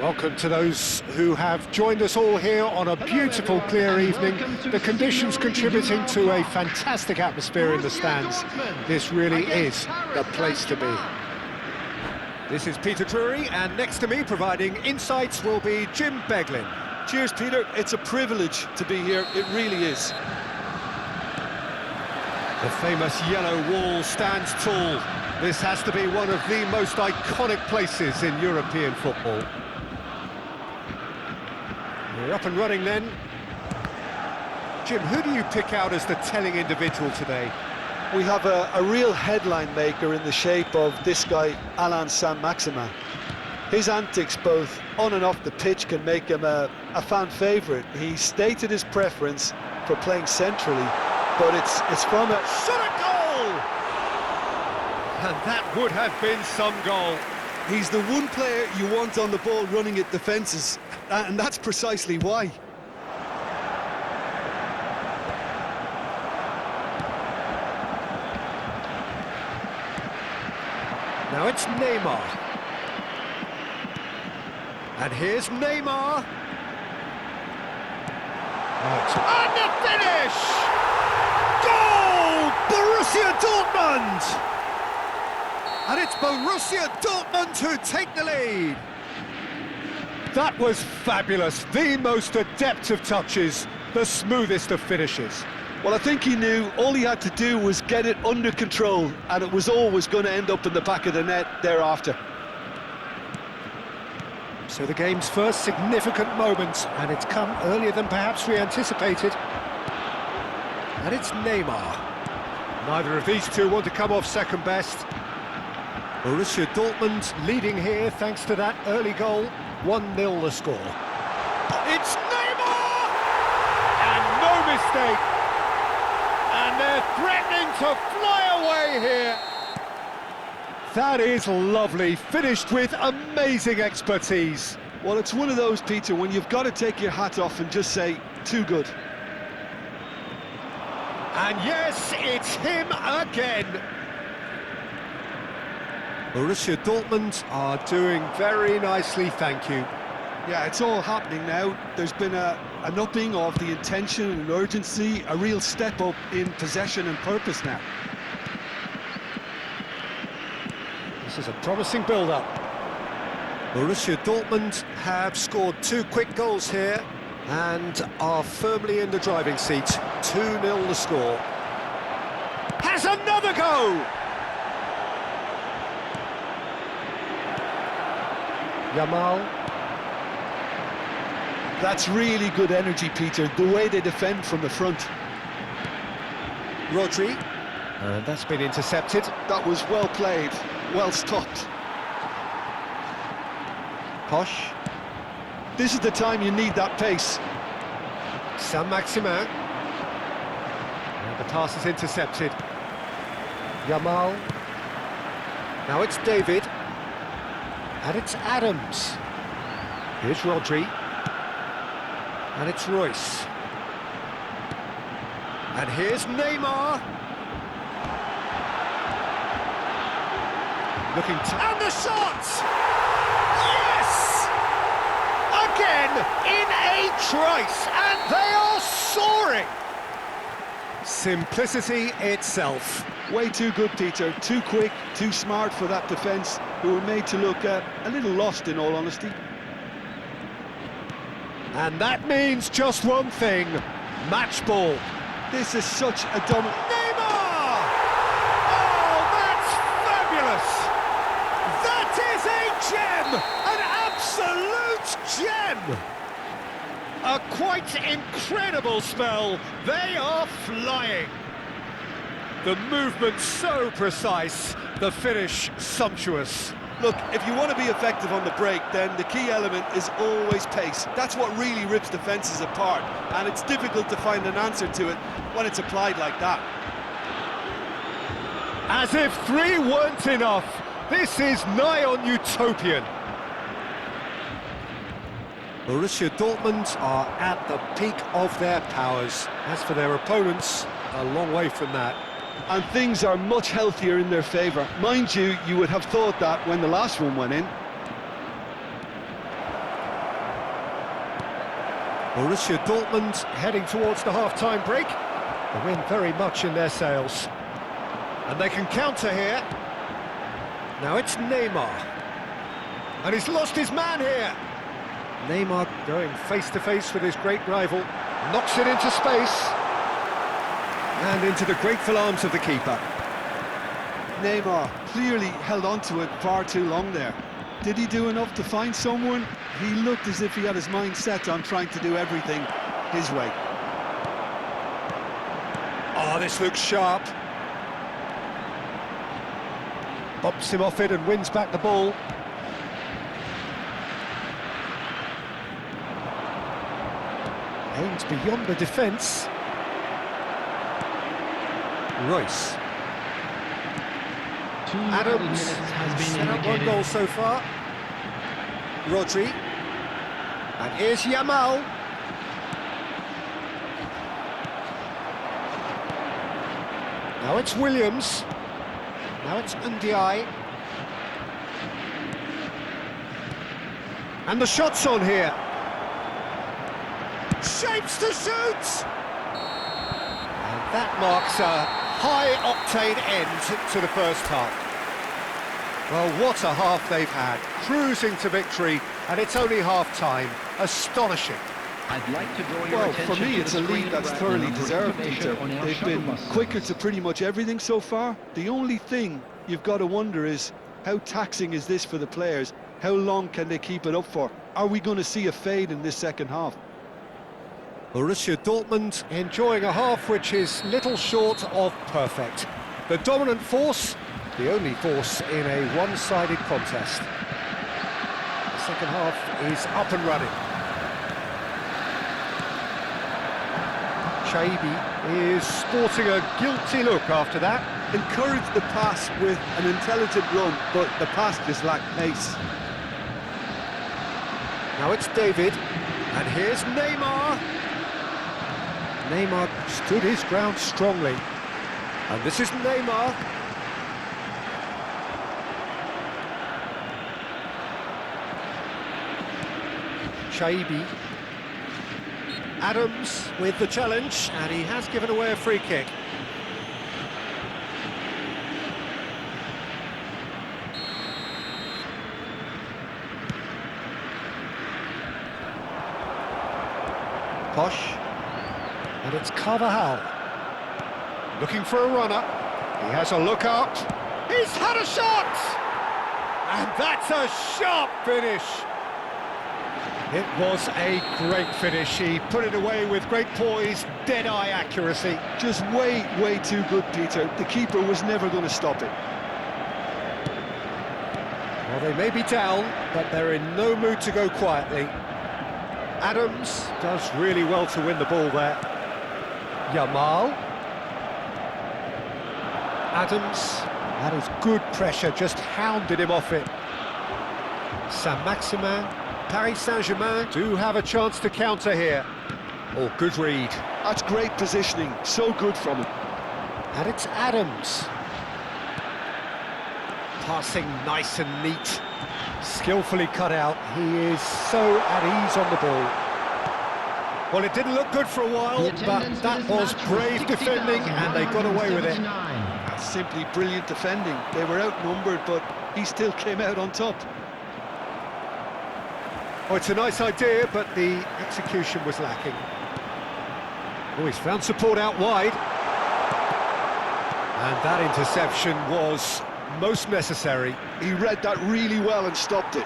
Welcome to those who have joined us all here on a beautiful, clear evening. The conditions contributing to a fantastic atmosphere in the stands. This really is the place to be. This is Peter Drury, and next to me providing insights will be Jim Beglin. Cheers, Peter. It's a privilege to be here. It really is. The famous yellow wall stands tall. This has to be one of the most iconic places in European football. We're up and running then. Jim, who do you pick out as the telling individual today? We have a real headline maker in the shape of this guy, Alain Saint-Maximin. His antics both on and off the pitch can make him a fan favourite. He stated his preference for playing centrally, but it's from a shot at goal! And that would have been some goal. He's the one player you want on the ball running at defences, and that's precisely why. Now it's Neymar. And here's Neymar. Right. And the finish! Goal! Borussia Dortmund! And it's Borussia Dortmund who take the lead. That was fabulous. The most adept of touches, the smoothest of finishes. Well, I think he knew all he had to do was get it under control, and it was always going to end up in the back of the net thereafter. So the game's first significant moment, and it's come earlier than perhaps we anticipated. And it's Neymar. Neither of these two want to come off second best. Borussia Dortmund leading here thanks to that early goal. 1-0 the score. It's Neymar! And no mistake! And they're threatening to fly away here. That is lovely, finished with amazing expertise. Well, it's one of those, Peter, when you've got to take your hat off and just say, too good. And yes, it's him again. Borussia Dortmund are doing very nicely, thank you. Yeah, it's all happening now. There's been an upping of the intention and urgency, a real step up in possession and purpose now. This is a promising build-up. Borussia Dortmund have scored 2 quick goals here and are firmly in the driving seat. 2-0 the score. Has another go! Yamal. That's really good energy, Peter, the way they defend from the front. Rodri. And that's been intercepted. That was well played, well stopped. Posh. This is the time you need that pace. Saint-Maximin. And the pass is intercepted. Yamal. Now it's David. And it's Adams. Here's Rodri. And it's Royce. And here's Neymar. Looking to... And the shot! Yes! Again, in a trice, and they are soaring! Simplicity itself. Way too good, Peter. Too quick, too smart for that defence, who were made to look a little lost, in all honesty. And that means just one thing, match ball. This is such a dominant... Neymar! Oh, that's fabulous! That is a gem! An absolute gem! A quite incredible spell. They are flying. The movement so precise, the finish sumptuous. Look, if you want to be effective on the break, then the key element is always pace. That's what really rips defences apart, and it's difficult to find an answer to it when it's applied like that. As if 3 weren't enough, this is nigh on utopian. Borussia Dortmund are at the peak of their powers. As for their opponents, a long way from that. And things are much healthier in their favour. Mind you, you would have thought that when the last one went in. Borussia Dortmund heading towards the half-time break. The wind very much in their sails. And they can counter here. Now it's Neymar. And he's lost his man here. Neymar going face-to-face with his great rival. Knocks it into space. And into the grateful arms of the keeper. Neymar clearly held on to it far too long there. Did he do enough to find someone? He looked as if he had his mind set on trying to do everything his way. Oh, this looks sharp. Bumps him off it and wins back the ball. Aims beyond the defence. Royce. Adams has set up one goal so far. Rodri. And here's Yamal. Now it's Williams. Now it's Ndiaye. And the shot's on here. Shapes to shoot! And that marks a high-octane end to the first half. Well, what a half they've had. Cruising to victory, and it's only half-time. Astonishing. I'd like to draw your Well, attention for me, to it's the a lead screen that's grab thoroughly number deserved, information Peter. on our They've shuttle been buses. quicker to pretty much everything so far. The only thing you've got to wonder is, how taxing is this for the players? How long can they keep it up for? Are we going to see a fade in this second half? Borussia Dortmund enjoying a half which is little short of perfect. The dominant force, the only force in a one-sided contest. The second half is up and running. Shaibi is sporting a guilty look after that. Encouraged the pass with an intelligent run, but the pass just lacked pace. Now it's David, and here's Neymar. Neymar stood his ground strongly. And this is Neymar. Shaibi. Adams with the challenge, and he has given away a free kick. Posh. And it's Carvajal. Looking for a runner. He has a look up. He's had a shot! And that's a sharp finish. It was a great finish. He put it away with great poise, dead-eye accuracy. Just way too good, Peter. The keeper was never going to stop it. Well, they may be down, but they're in no mood to go quietly. Adams does really well to win the ball there. Yamal. Adams, that is good pressure, just hounded him off it. Saint-Maximin. Paris Saint-Germain do have a chance to counter here. Oh, good read. That's great positioning, so good from him. And it's Adams. Passing nice and neat. Skillfully cut out. He is so at ease on the ball. Well, it didn't look good for a while, but that was brave defending, and they got away with it. That's simply brilliant defending. They were outnumbered, but he still came out on top. Oh, it's a nice idea, but the execution was lacking. Oh, he's found support out wide. And that interception was most necessary. He read that really well and stopped it.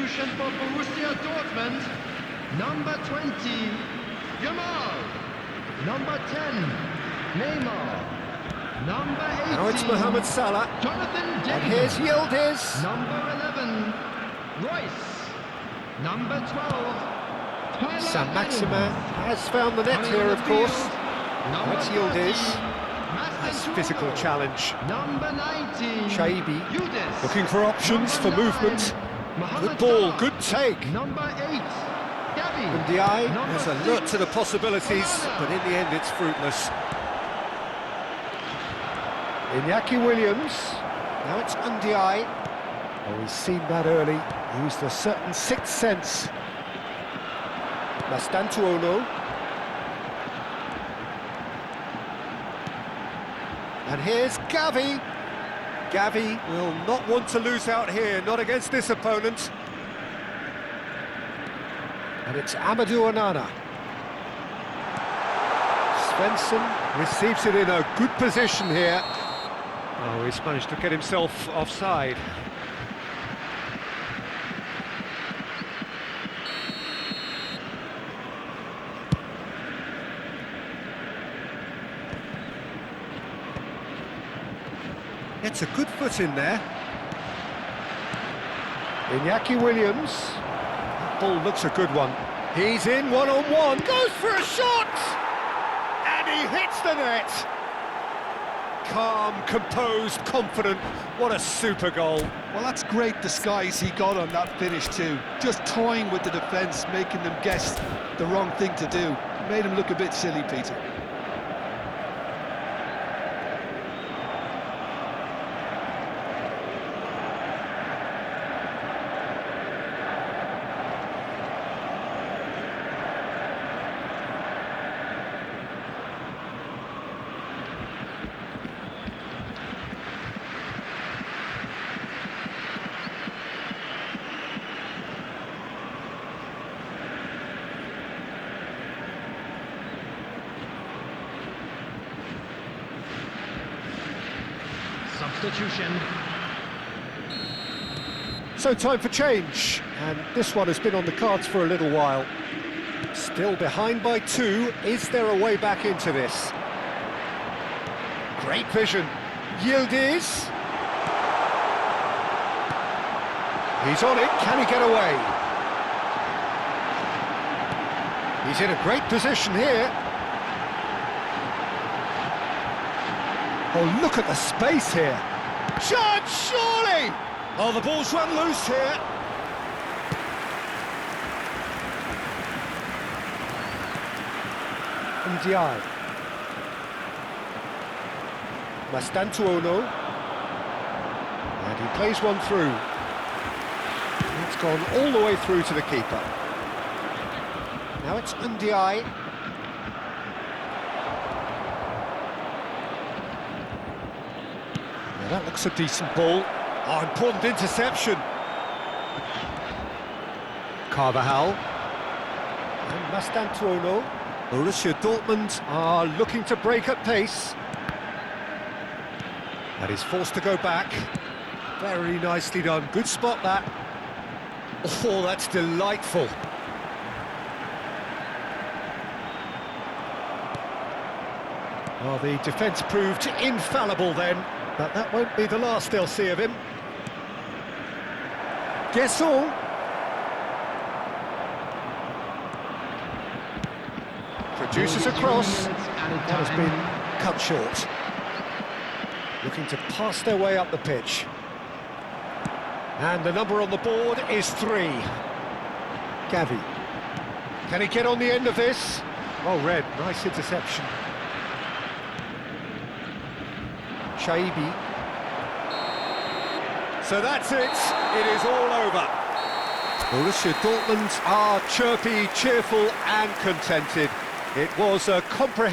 Substitution for Borussia Dortmund, number 20, Jamal. Number 10, Neymar. Number 18, Now it's Mohamed Salah. Jonathan David. And here's Yildiz. Number 11, Royce. Number 12, Tyler Saint Maximin Adams. has found the net Coming here, on of the course. field, number That's 30, Yildiz. Master Nice Tuamo. physical challenge. Number 19, Shaibi Yildiz. looking for options for Number movement. 9, Mohamed Good ball, Salah. good take. Number 8, Gavi. And the eye Number has 6, alert to the possibilities, Sezona. but in the end it's fruitless. Iñaki Williams. Now it's Ndiaye. Oh, he's seen that early. Used a certain sixth sense. Mastantuono. And here's Gavi. Gavi will not want to lose out here, not against this opponent. And it's Amadou Onana. Svensson receives it in a good position here. Oh, he's managed to get himself offside. It's a good foot in there. Iñaki Williams. That ball looks a good one. He's in one-on-one, goes for a shot! And he hits the net! Calm, composed, confident. What a super goal. Well, that's great disguise he got on that finish too. Just toying with the defence, making them guess the wrong thing to do. Made him look a bit silly, Peter. Substitution. So time for change, and this one has been on the cards for a little while. Still behind by 2, is there a way back into this? Great vision, Yildiz. He's on it, can he get away? He's in a great position here. Oh, look at the space here. Chance, surely! Oh, the ball's run loose here. Ndiaye. Mastantuono. And he plays one through. It's gone all the way through to the keeper. Now it's Ndiaye. That looks a decent ball. Oh, important interception. Carvajal. And Mastantuono. Borussia Dortmund are looking to break at pace. And he's forced to go back. Very nicely done. Good spot, that. Oh, that's delightful. Well, the defence proved infallible then. But that won't be the last they'll see of him. Guesson. Produces a cross. That has been cut short. Looking to pass their way up the pitch. And the number on the board is 3. Gavi. Can he get on the end of this? Oh, Red, nice interception. Shaibi. So that's it. It is all over. Borussia Dortmund are chirpy, cheerful and contented. It was a comprehensive